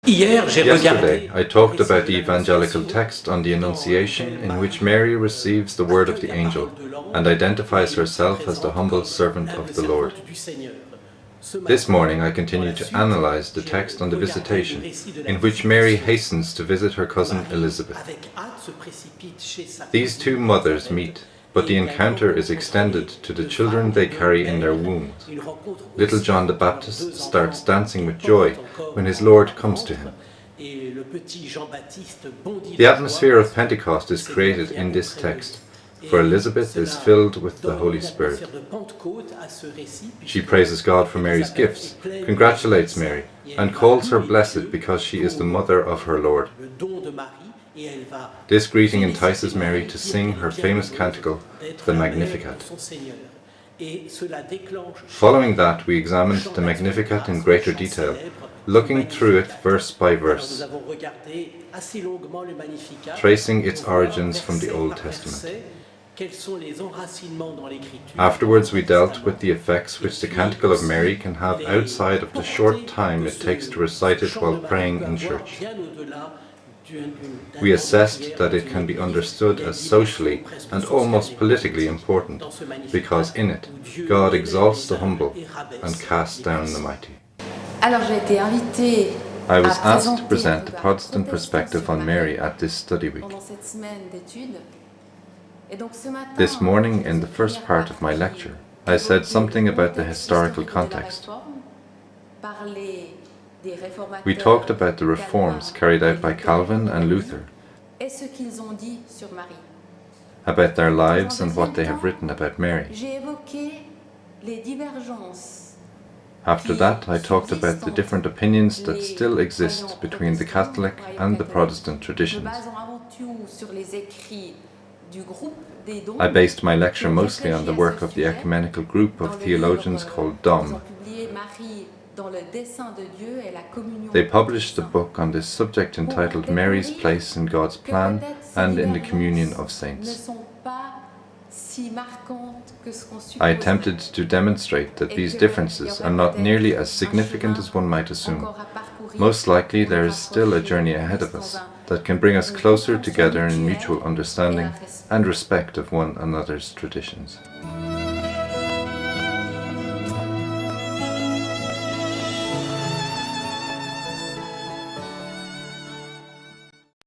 Yesterday, I talked about the evangelical text on the Annunciation in which Mary receives the word of the angel and identifies herself as the humble servant of the Lord. This morning I continue to analyze the text on the Visitation, in which Mary hastens to visit her cousin Elizabeth. These two mothers meet, but the encounter is extended to the children they carry in their wombs. Little John the Baptist starts dancing with joy when his Lord comes to him. The atmosphere of Pentecost is created in this text, for Elizabeth is filled with the Holy Spirit. She praises God for Mary's gifts, congratulates Mary, and calls her blessed because she is the mother of her Lord. This greeting entices Mary to sing her famous canticle, the Magnificat. Following that, we examined the Magnificat in greater detail, looking through it verse by verse, tracing its origins from the Old Testament. Afterwards, we dealt with the effects which the Canticle of Mary can have outside of the short time it takes to recite it while praying in church. We assessed that it can be understood as socially and almost politically important, because in it, God exalts the humble and casts down the mighty. I was asked to present the Protestant perspective on Mary at this study week. This morning, in the first part of my lecture, I said something about the historical context. We talked about the reforms carried out by Calvin and Luther, about their lives and what they have written about Mary. After that, I talked about the different opinions that still exist between the Catholic and the Protestant traditions. I based my lecture mostly on the work of the ecumenical group of theologians called DOM. They published a book on this subject entitled Mary's Place in God's Plan and in the Communion of Saints. I attempted to demonstrate that these differences are not nearly as significant as one might assume. Most likely there is still a journey ahead of us that can bring us closer together in mutual understanding and respect of one another's traditions.